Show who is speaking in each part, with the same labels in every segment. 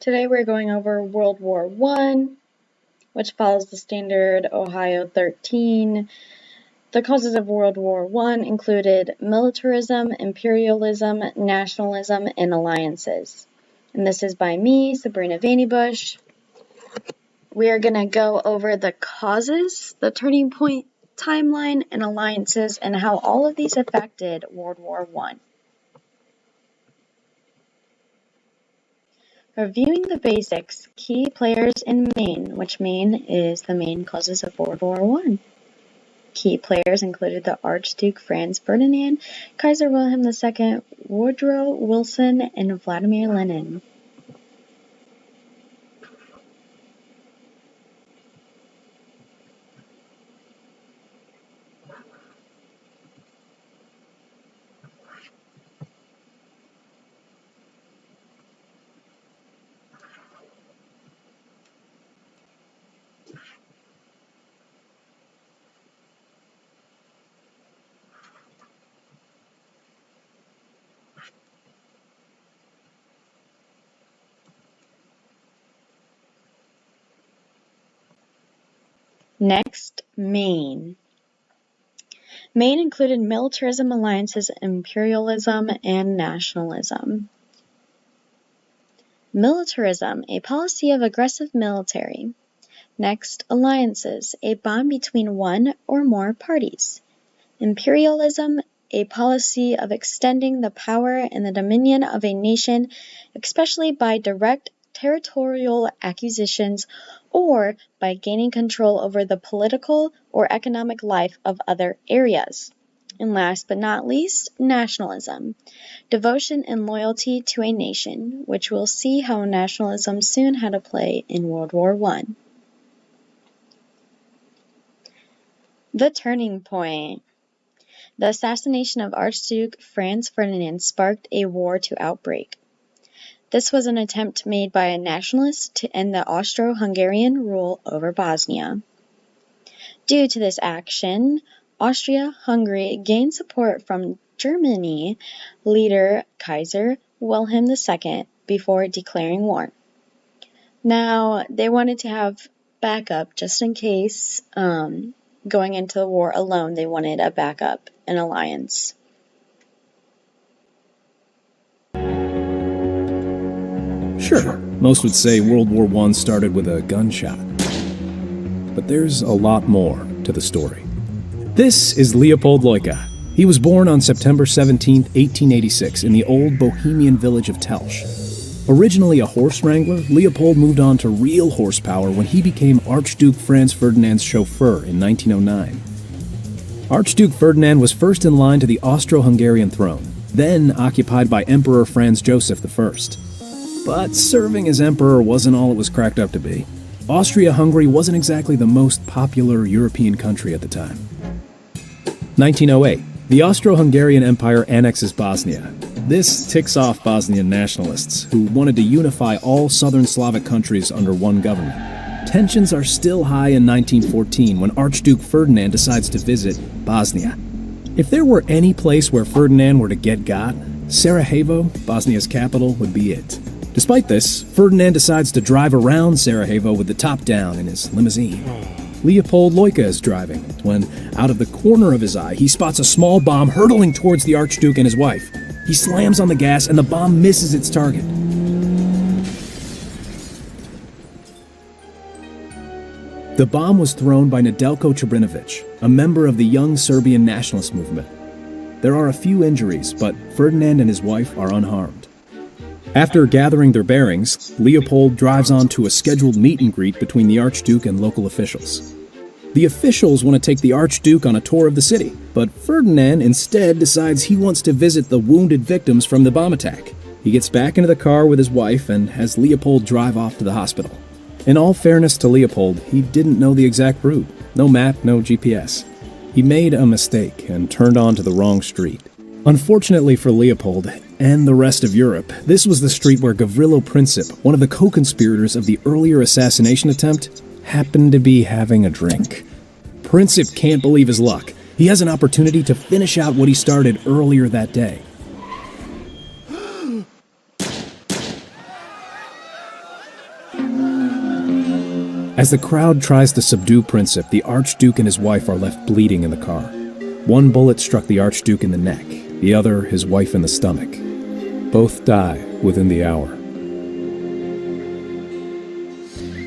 Speaker 1: Today we're going over World War I, which follows the standard Ohio 13. The causes of World War I included militarism, imperialism, nationalism, and alliances. And this is by me, Sabrina Vaneybush. We are going to go over the causes, the turning point, timeline, and alliances, and how all of these affected World War I. Reviewing the basics, key players in Maine, which Maine is the main causes of World War I. Key players included the Archduke Franz Ferdinand, Kaiser Wilhelm II, Woodrow Wilson, and Vladimir Lenin. Next, Maine. Maine included militarism, alliances, imperialism, and nationalism. Militarism, a policy of aggressive military. Next, alliances, a bond between one or more parties. Imperialism, a policy of extending the power and the dominion of a nation, especially by direct territorial acquisitions or by gaining control over the political or economic life of other areas. And last but not least, nationalism, devotion and loyalty to a nation, which we'll see how nationalism soon had a play in World War I. The turning point. The assassination of Archduke Franz Ferdinand sparked a war to outbreak. This was an attempt made by a nationalist to end the Austro-Hungarian rule over Bosnia. Due to this action, Austria-Hungary gained support from Germany leader Kaiser Wilhelm II before declaring war. Now, they wanted to have backup just in case going into the war alone, they wanted a backup, an alliance.
Speaker 2: Sure, most would say World War I started with a gunshot. But there's a lot more to the story. This is Leopold Loika. He was born on September 17, 1886, in the old Bohemian village of Telsch. Originally a horse wrangler, Leopold moved on to real horsepower when he became Archduke Franz Ferdinand's chauffeur in 1909. Archduke Ferdinand was first in line to the Austro-Hungarian throne, then occupied by Emperor Franz Joseph I. But serving as emperor wasn't all it was cracked up to be. Austria-Hungary wasn't exactly the most popular European country at the time. 1908, the Austro-Hungarian Empire annexes Bosnia. This ticks off Bosnian nationalists, who wanted to unify all southern Slavic countries under one government. Tensions are still high in 1914 when Archduke Ferdinand decides to visit Bosnia. If there were any place where Ferdinand were to get got, Sarajevo, Bosnia's capital, would be it. Despite this, Ferdinand decides to drive around Sarajevo with the top down in his limousine. Leopold Loika is driving when, out of the corner of his eye, he spots a small bomb hurtling towards the Archduke and his wife. He slams on the gas and the bomb misses its target. The bomb was thrown by Nedeljko Čebrinović, a member of the young Serbian nationalist movement. There are a few injuries, but Ferdinand and his wife are unharmed. After gathering their bearings, Leopold drives on to a scheduled meet and greet between the Archduke and local officials. The officials want to take the Archduke on a tour of the city, but Ferdinand instead decides he wants to visit the wounded victims from the bomb attack. He gets back into the car with his wife and has Leopold drive off to the hospital. In all fairness to Leopold, he didn't know the exact route. No map, no GPS. He made a mistake and turned onto the wrong street. Unfortunately for Leopold and the rest of Europe, this was the street where Gavrilo Princip, one of the co-conspirators of the earlier assassination attempt, happened to be having a drink. Princip can't believe his luck. He has an opportunity to finish out what he started earlier that day. As the crowd tries to subdue Princip, the Archduke and his wife are left bleeding in the car. One bullet struck the Archduke in the neck, the other his wife in the stomach. Both die within the hour.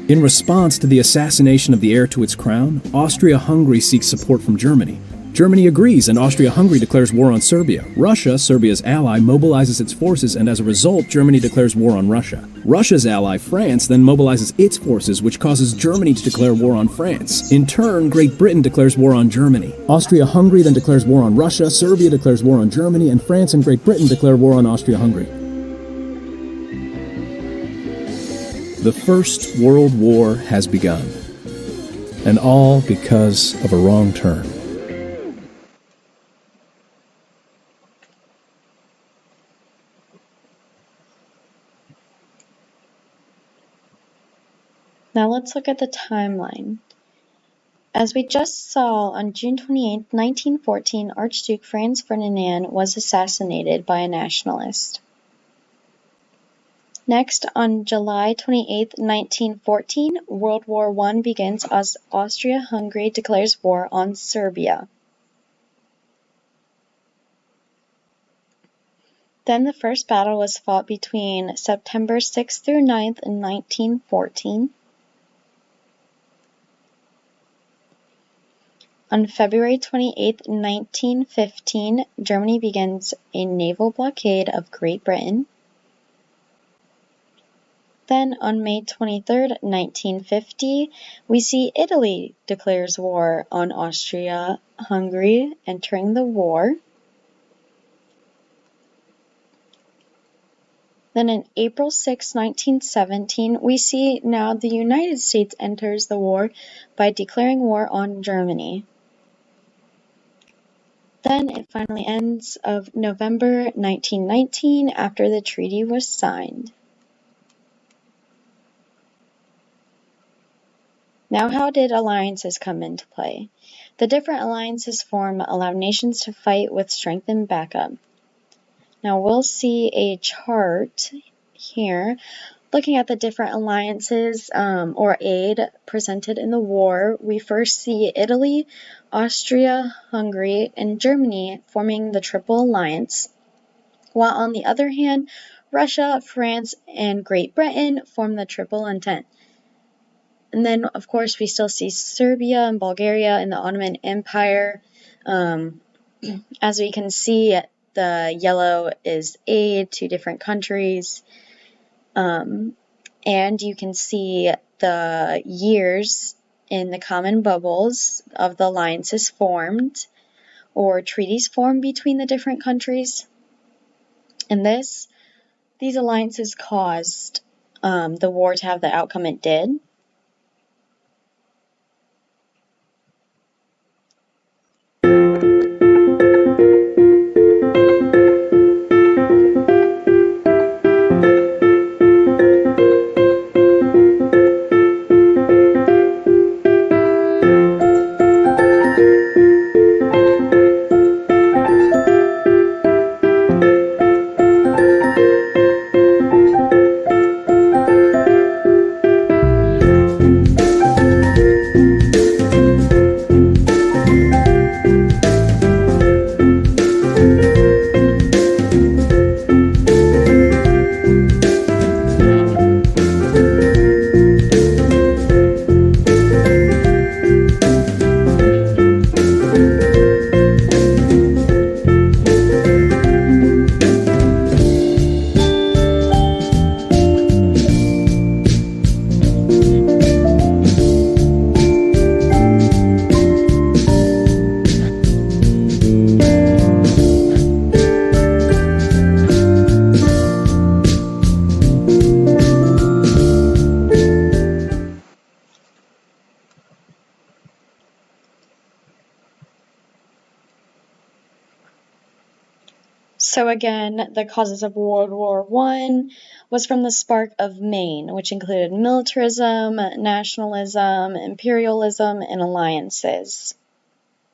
Speaker 2: In response to the assassination of the heir to its crown, Austria-Hungary seeks support from Germany. Germany agrees, and Austria-Hungary declares war on Serbia. Russia, Serbia's ally, mobilizes its forces, and as a result, Germany declares war on Russia. Russia's ally, France, then mobilizes its forces, which causes Germany to declare war on France. In turn, Great Britain declares war on Germany. Austria-Hungary then declares war on Russia, Serbia declares war on Germany, and France and Great Britain declare war on Austria-Hungary. The First World War has begun, and all because of a wrong turn.
Speaker 1: Now let's look at the timeline. As we just saw, on June 28, 1914, Archduke Franz Ferdinand was assassinated by a nationalist. Next, on July 28, 1914, World War I begins as Austria-Hungary declares war on Serbia. Then the first battle was fought between September 6th through 9th in 1914. On February 28, 1915, Germany begins a naval blockade of Great Britain. Then, on May 23, 1950, we see Italy declares war on Austria-Hungary, entering the war. Then, on April 6, 1917, we see now the United States enters the war by declaring war on Germany. Then it finally ends of November 1919 after the treaty was signed. Now, how did alliances come into play? The different alliances formed allowed nations to fight with strength and backup. Now, we'll see a chart here looking at the different alliances or aid presented in the war. We first see Italy, Austria, Hungary, and Germany forming the Triple Alliance, while on the other hand, Russia, France, and Great Britain form the Triple Entente. And then, of course, we still see Serbia and Bulgaria in the Ottoman Empire. As we can see, the yellow is aid to different countries. And you can see the years in the common bubbles of the alliances formed or treaties formed between the different countries. And these alliances caused the war to have the outcome it did. So again, the causes of World War I was from the spark of Maine, which included militarism, nationalism, imperialism, and alliances.